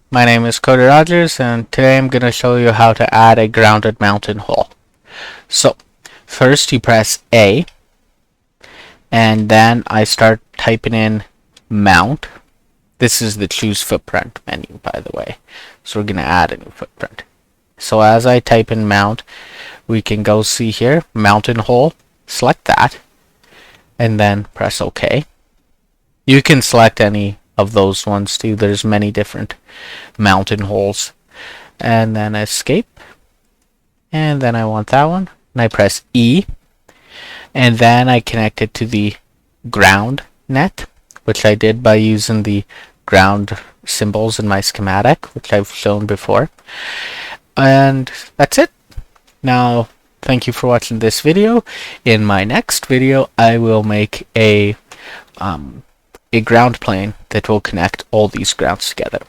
my name is Cody Rogers, and today I'm going to show you how to add a grounded mountain hole. So, first you press A, and then I start typing in mount. This is the choose footprint menu, by the way. So we're going to add a new footprint. So as I type in mount, we can go see here, mountain hole, select that, and then press OK. You can select any of those ones too. There's many different mountain holes. And then escape. And then I want that one. And I press E. And then I connect it to the ground net, which I did by using the ground symbols in my schematic, which I've shown before. And that's it. Now, thank you for watching this video. In my next video, I will make a ground plane that will connect all these grounds together.